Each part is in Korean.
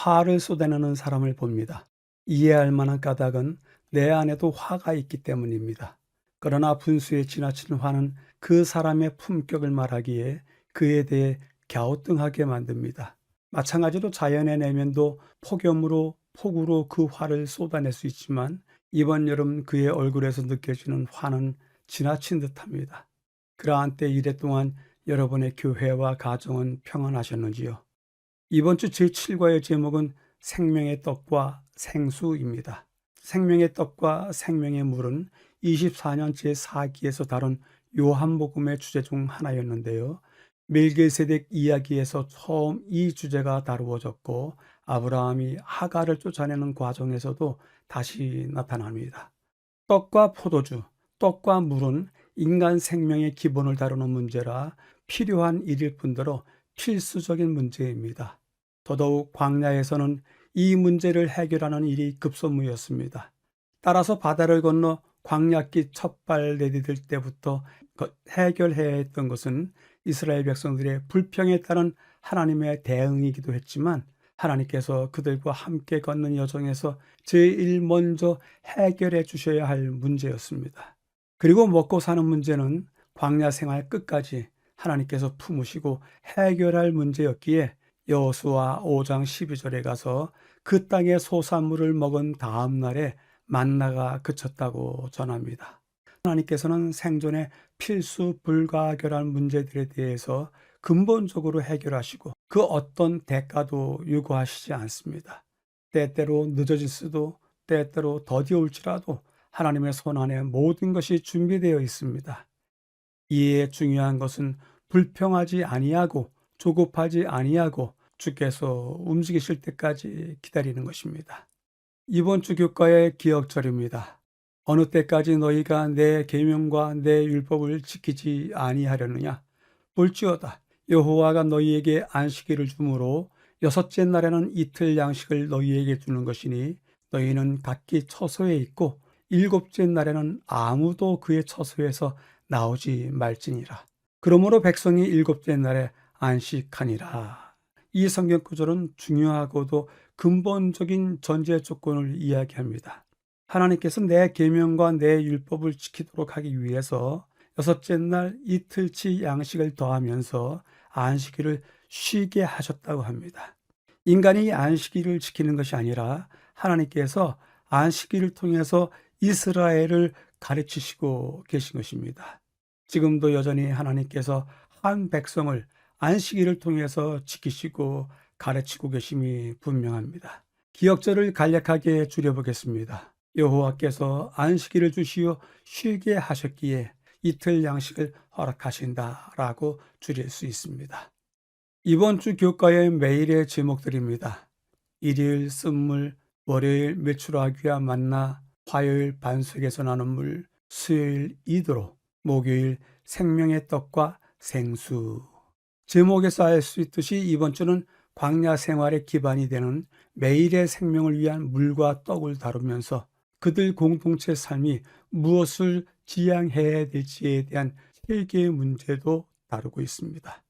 화를 쏟아내는 사람을 봅니다. 이해할 만한 까닭은 내 안에도 화가 있기 때문입니다. 그러나 분수에 지나친 화는 그 사람의 품격을 말하기에 그에 대해 갸우뚱하게 만듭니다. 마찬가지로 자연의 내면도 폭염으로 폭우로 그 화를 쏟아낼 수 있지만 이번 여름 그의 얼굴에서 느껴지는 화는 지나친 듯합니다. 그러한 때 이래 동안 여러분의 교회와 가정은 평안하셨는지요? 이번 주 제7과의 제목은 생명의 떡과 생수입니다. 생명의 떡과 생명의 물은 24년 제4기에서 다룬 요한복음의 주제 중 하나였는데요. 멜기세덱 이야기에서 처음 이 주제가 다루어졌고 아브라함이 하갈을 쫓아내는 과정에서도 다시 나타납니다. 떡과 포도주, 떡과 물은 인간 생명의 기본을 다루는 문제라 필요한 일일 뿐더러 필수적인 문제입니다. 더더욱 광야에서는 이 문제를 해결하는 일이 급선무였습니다. 따라서 바다를 건너 광야길 첫발 내디딜 때부터 해결해야 했던 것은 이스라엘 백성들의 불평에 따른 하나님의 대응이기도 했지만 하나님께서 그들과 함께 걷는 여정에서 제일 먼저 해결해 주셔야 할 문제였습니다. 그리고 먹고 사는 문제는 광야 생활 끝까지 하나님께서 품으시고 해결할 문제였기에 여호수아 5장 12절에 가서 그 땅의 소산물을 먹은 다음 날에 만나가 그쳤다고 전합니다. 하나님께서는 생존의 필수 불가결한 문제들에 대해서 근본적으로 해결하시고 그 어떤 대가도 요구하시지 않습니다. 때때로 늦어질 수도 때때로 더디올지라도 하나님의 손 안에 모든 것이 준비되어 있습니다. 이에 중요한 것은 불평하지 아니하고 조급하지 아니하고 주께서 움직이실 때까지 기다리는 것입니다. 이번 주 교과의 기억절입니다. 어느 때까지 너희가 내 계명과 내 율법을 지키지 아니하려느냐? 볼지어다 여호와가 너희에게 안식일을 주므로 여섯째 날에는 이틀 양식을 너희에게 주는 것이니 너희는 각기 처소에 있고 일곱째 날에는 아무도 그의 처소에서 나오지 말지니라. 그러므로 백성이 일곱째 날에 안식하니라. 이 성경 구절은 중요하고도 근본적인 전제 조건을 이야기합니다. 하나님께서 내 계명과 내 율법을 지키도록 하기 위해서 여섯째 날 이틀치 양식을 더하면서 안식일을 쉬게 하셨다고 합니다. 인간이 안식일을 지키는 것이 아니라 하나님께서 안식일을 통해서 이스라엘을 가르치시고 계신 것입니다. 지금도 여전히 하나님께서 한 백성을 안식일을 통해서 지키시고 가르치고 계심이 분명합니다. 기억절을 간략하게 줄여보겠습니다. 여호와께서 안식일을 주시어 쉬게 하셨기에 이틀 양식을 허락하신다라고 줄일 수 있습니다. 이번 주 교과의 매일의 제목들입니다. 일요일 쓴물, 월요일 메추라기와 만나, 화요일 반석에서 나는 물, 수요일 이드로, 목요일 생명의 떡과 생수. 제목에서 알 수 있듯이 이번 주는 광야 생활의 기반이 되는 매일의 생명을 위한 물과 떡을 다루면서 그들 공동체 삶이 무엇을 지향해야 될지에 대한 세 개의 문제도 다루고 있습니다.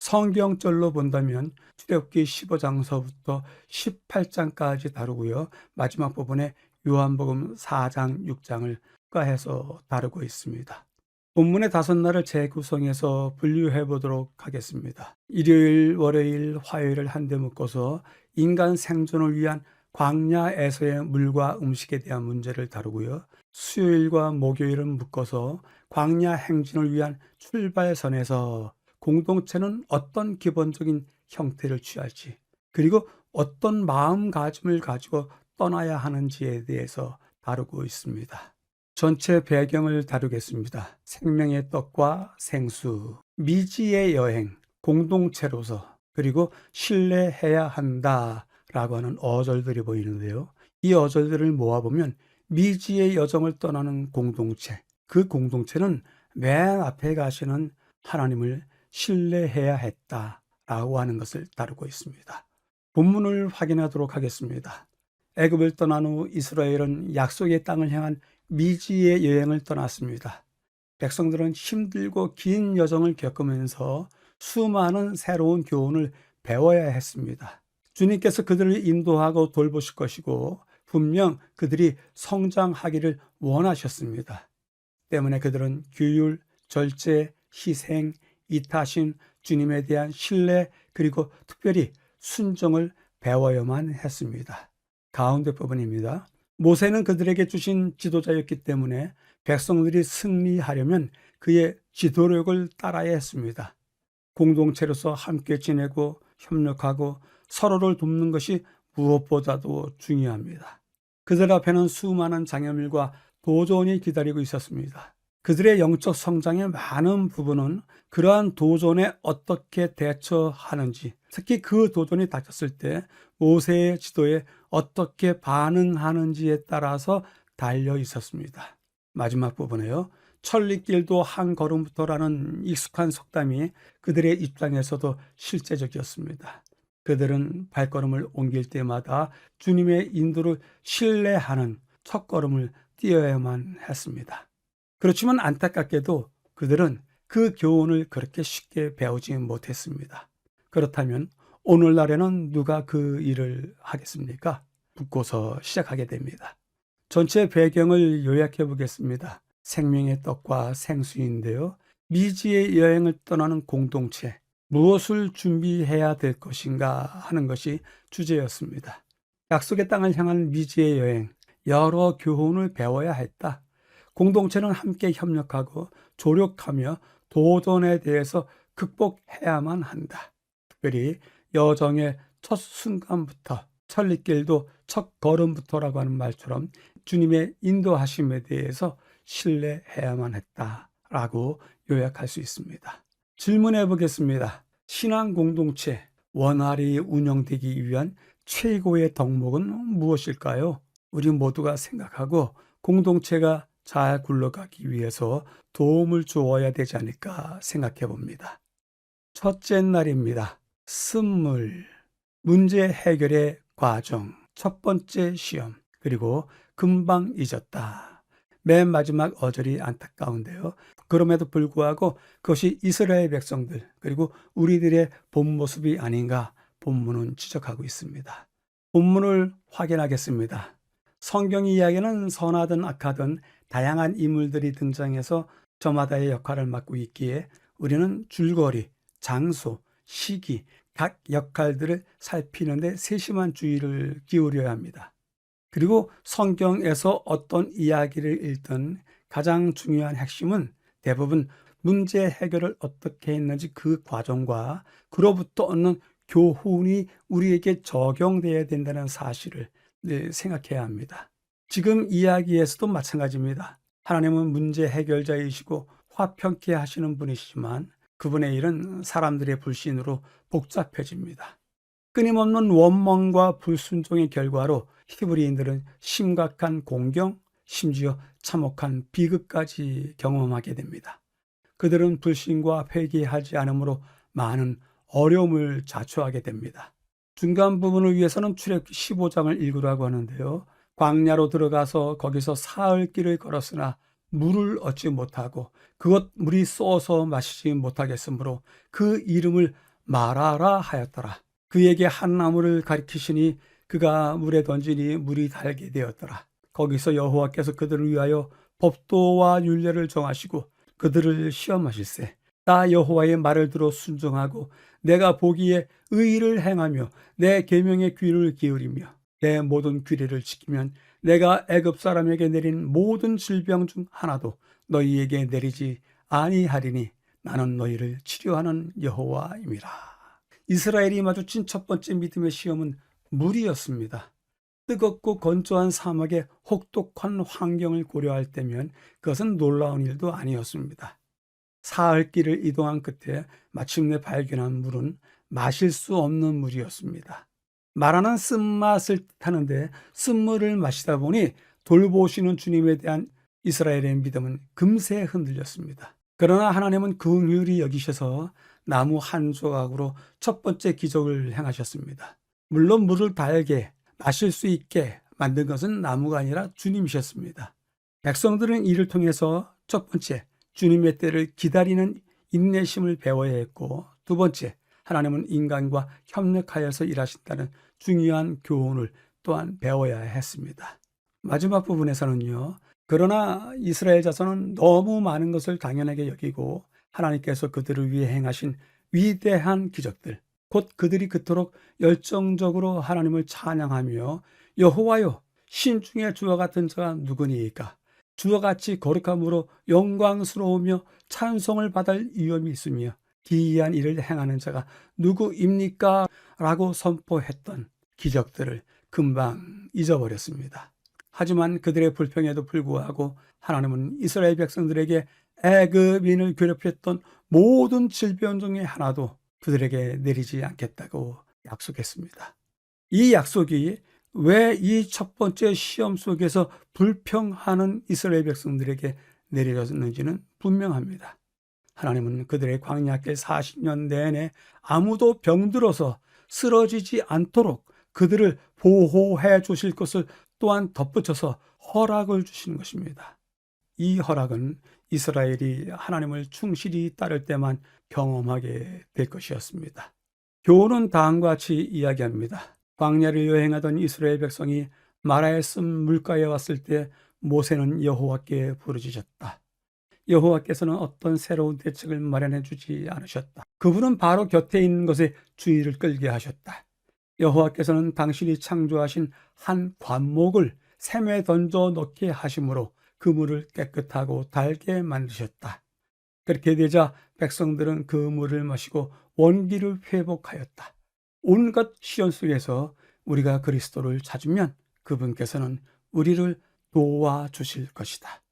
성경절로 본다면 출애굽기 15장서부터 18장까지 다루고요. 마지막 부분에 요한복음 4장, 6장을 추가해서 다루고 있습니다. 본문의 5날을 재구성해서 분류해 보도록 하겠습니다. 일요일, 월요일, 화요일을 한데 묶어서 인간 생존을 위한 광야에서의 물과 음식에 대한 문제를 다루고요. 수요일과 목요일은 묶어서 광야 행진을 위한 출발선에서 공동체는 어떤 기본적인 형태를 취할지, 그리고 어떤 마음가짐을 가지고 떠나야 하는지에 대해서 다루고 있습니다. 전체 배경을 다루겠습니다. 생명의 떡과 생수, 미지의 여행, 공동체로서, 그리고 신뢰해야 한다라고 하는 어절들이 보이는데요. 이 어절들을 모아보면 미지의 여정을 떠나는 공동체, 그 공동체는 맨 앞에 가시는 하나님을 신뢰해야 했다라고 하는 것을 다루고 있습니다. 본문을 확인하도록 하겠습니다. 애굽을 떠난 후 이스라엘은 약속의 땅을 향한 미지의 여행을 떠났습니다. 백성들은 힘들고 긴 여정을 겪으면서 수많은 새로운 교훈을 배워야 했습니다. 주님께서 그들을 인도하고 돌보실 것이고 분명 그들이 성장하기를 원하셨습니다. 때문에 그들은 규율, 절제, 희생, 이타심, 주님에 대한 신뢰, 그리고 특별히 순종을 배워야만 했습니다. 가운데 부분입니다. 모세는 그들에게 주신 지도자였기 때문에 백성들이 승리하려면 그의 지도력을 따라야 했습니다. 공동체로서 함께 지내고 협력하고 서로를 돕는 것이 무엇보다도 중요합니다. 그들 앞에는 수많은 장애물과 도전이 기다리고 있었습니다. 그들의 영적 성장의 많은 부분은 그러한 도전에 어떻게 대처하는지, 특히 그 도전이 닥쳤을 때 모세의 지도에 어떻게 반응하는지에 따라서 달려 있었습니다. 마지막 부분에요. 천리길도 한 걸음부터라는 익숙한 속담이 그들의 입장에서도 실제적이었습니다. 그들은 발걸음을 옮길 때마다 주님의 인도를 신뢰하는 첫걸음을 띄어야만 했습니다. 그렇지만 안타깝게도 그들은 그 교훈을 그렇게 쉽게 배우지 못했습니다. 그렇다면 오늘날에는 누가 그 일을 하겠습니까? 붙고서 시작하게 됩니다. 전체 배경을 요약해 보겠습니다. 생명의 떡과 생수인데요. 미지의 여행을 떠나는 공동체, 무엇을 준비해야 될 것인가 하는 것이 주제였습니다. 약속의 땅을 향한 미지의 여행, 여러 교훈을 배워야 했다. 공동체는 함께 협력하고 조력하며 도전에 대해서 극복해야만 한다. 특별히 여정의 첫 순간부터, 천리길도 첫 걸음부터라고 하는 말처럼 주님의 인도하심에 대해서 신뢰해야만 했다라고 요약할 수 있습니다. 질문해 보겠습니다. 신앙 공동체 원활히 운영되기 위한 최고의 덕목은 무엇일까요? 우리 모두가 생각하고 공동체가 잘 굴러가기 위해서 도움을 주어야 되지 않을까 생각해 봅니다. 첫째 날입니다. 쓴물, 문제 해결의 과정, 첫 번째 시험, 그리고 금방 잊었다. 맨 마지막 어절이 안타까운데요. 그럼에도 불구하고 그것이 이스라엘 백성들 그리고 우리들의 본 모습이 아닌가 본문은 지적하고 있습니다. 본문을 확인하겠습니다. 성경 이야기는 선하든 악하든 다양한 인물들이 등장해서 저마다의 역할을 맡고 있기에 우리는 줄거리, 장소, 시기, 각 역할들을 살피는데 세심한 주의를 기울여야 합니다. 그리고 성경에서 어떤 이야기를 읽든 가장 중요한 핵심은 대부분 문제 해결을 어떻게 했는지 그 과정과 그로부터 얻는 교훈이 우리에게 적용돼야 된다는 사실을 생각해야 합니다. 지금 이야기에서도 마찬가지입니다. 하나님은 문제 해결자이시고 화평케 하시는 분이시지만 그분의 일은 사람들의 불신으로 복잡해집니다. 끊임없는 원망과 불순종의 결과로 히브리인들은 심각한 공경, 심지어 참혹한 비극까지 경험하게 됩니다. 그들은 불신과 회개하지 않으므로 많은 어려움을 자초하게 됩니다. 중간 부분을 위해서는 출애굽기 15장을 읽으라고 하는데요. 광야로 들어가서 거기서 사흘 길을 걸었으나 물을 얻지 못하고 그것 물이 쏘아서 마시지 못하겠으므로 그 이름을 마라라 하였더라. 그에게 한 나무를 가리키시니 그가 물에 던지니 물이 달게 되었더라. 거기서 여호와께서 그들을 위하여 법도와 율례를 정하시고 그들을 시험하실세. 나 여호와의 말을 들어 순종하고 내가 보기에 의를 행하며 내 계명의 귀를 기울이며 내 모든 규례를 지키면 내가 애굽 사람에게 내린 모든 질병 중 하나도 너희에게 내리지 아니하리니 나는 너희를 치료하는 여호와임이라. 이스라엘이 마주친 첫 번째 믿음의 시험은 물이었습니다. 뜨겁고 건조한 사막의 혹독한 환경을 고려할 때면 그것은 놀라운 일도 아니었습니다. 사흘 길을 이동한 끝에 마침내 발견한 물은 마실 수 없는 물이었습니다. 말하는 쓴맛을 뜻하는데 쓴물을 마시다 보니 돌보시는 주님에 대한 이스라엘의 믿음은 금세 흔들렸습니다. 그러나 하나님은 긍휼히 여기셔서 나무 한 조각으로 첫 번째 기적을 행하셨습니다. 물론 물을 달게 마실 수 있게 만든 것은 나무가 아니라 주님이셨습니다. 백성들은 이를 통해서 첫 번째 주님의 때를 기다리는 인내심을 배워야 했고 두 번째 하나님은 인간과 협력하여서 일하신다는 중요한 교훈을 또한 배워야 했습니다. 마지막 부분에서는요. 그러나 이스라엘 자손은 너무 많은 것을 당연하게 여기고 하나님께서 그들을 위해 행하신 위대한 기적들, 곧 그들이 그토록 열정적으로 하나님을 찬양하며 여호와여 신중에 주와 같은 자가 누구니이까 주와 같이 거룩함으로 영광스러우며 찬송을 받을 위엄이 있으며 기이한 일을 행하는 자가 누구입니까? 라고 선포했던 기적들을 금방 잊어버렸습니다. 하지만 그들의 불평에도 불구하고 하나님은 이스라엘 백성들에게 애굽인을 괴롭혔던 모든 질병 중에 하나도 그들에게 내리지 않겠다고 약속했습니다. 이 약속이 왜 이 첫 번째 시험 속에서 불평하는 이스라엘 백성들에게 내려졌는지는 분명합니다. 하나님은 그들의 광야길 40년 내내 아무도 병들어서 쓰러지지 않도록 그들을 보호해 주실 것을 또한 덧붙여서 허락을 주시는 것입니다. 이 허락은 이스라엘이 하나님을 충실히 따를 때만 경험하게 될 것이었습니다. 교훈은 다음과 같이 이야기합니다. 광야를 여행하던 이스라엘 백성이 마라의 쓴 물가에 왔을 때 모세는 여호와께 부르짖었다. 여호와께서는 어떤 새로운 대책을 마련해 주지 않으셨다. 그분은 바로 곁에 있는 것에 주의를 끌게 하셨다. 여호와께서는 당신이 창조하신 한 관목을 샘에 던져 넣게 하심으로 그 물을 깨끗하고 달게 만드셨다. 그렇게 되자 백성들은 그 물을 마시고 원기를 회복하였다. 온갖 시련 속에서 우리가 그리스도를 찾으면 그분께서는 우리를 도와주실 것이다.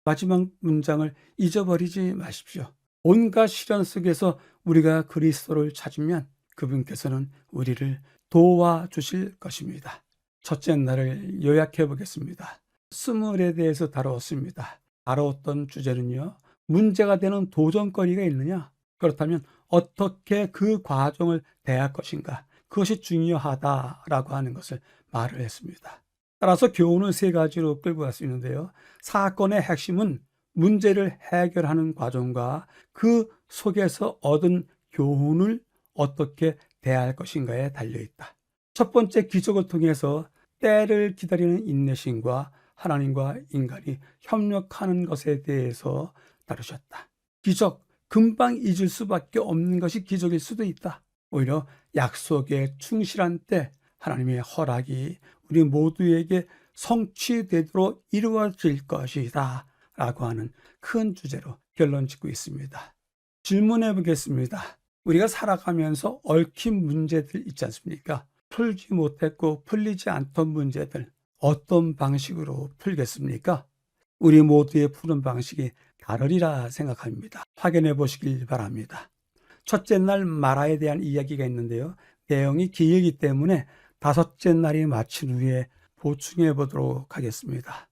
마지막 문장을 잊어버리지 마십시오. 온갖 시련 속에서 우리가 그리스도를 찾으면 그분께서는 우리를 도와주실 것입니다. 첫째 날을 요약해 보겠습니다. 스물에 대해서 다루었습니다. 다루었던 주제는요. 문제가 되는 도전거리가 있느냐? 그렇다면 어떻게 그 과정을 대할 것인가? 그것이 중요하다라고 하는 것을 말을 했습니다. 따라서 교훈을 세 가지로 끌고 갈 수 있는데요. 사건의 핵심은 문제를 해결하는 과정과 그 속에서 얻은 교훈을 어떻게 대할 것인가에 달려있다. 첫 번째 기적을 통해서 때를 기다리는 인내심과 하나님과 인간이 협력하는 것에 대해서 다루셨다. 기적, 금방 잊을 수밖에 없는 것이 기적일 수도 있다. 오히려 약속에 충실한 때 하나님의 허락이 우리 모두에게 성취되도록 이루어질 것이다 라고 하는 큰 주제로 결론 짓고 있습니다. 질문해 보겠습니다. 우리가 살아가면서 얽힌 문제들 있지 않습니까? 풀지 못했고 풀리지 않던 문제들 어떤 방식으로 풀겠습니까? 우리 모두의 푸는 방식이 다르리라 생각합니다. 확인해 보시길 바랍니다. 첫째 날 마라에 대한 이야기가 있는데요. 내용이 길기 때문에 다섯째 날이 마친 후에 보충해 보도록 하겠습니다.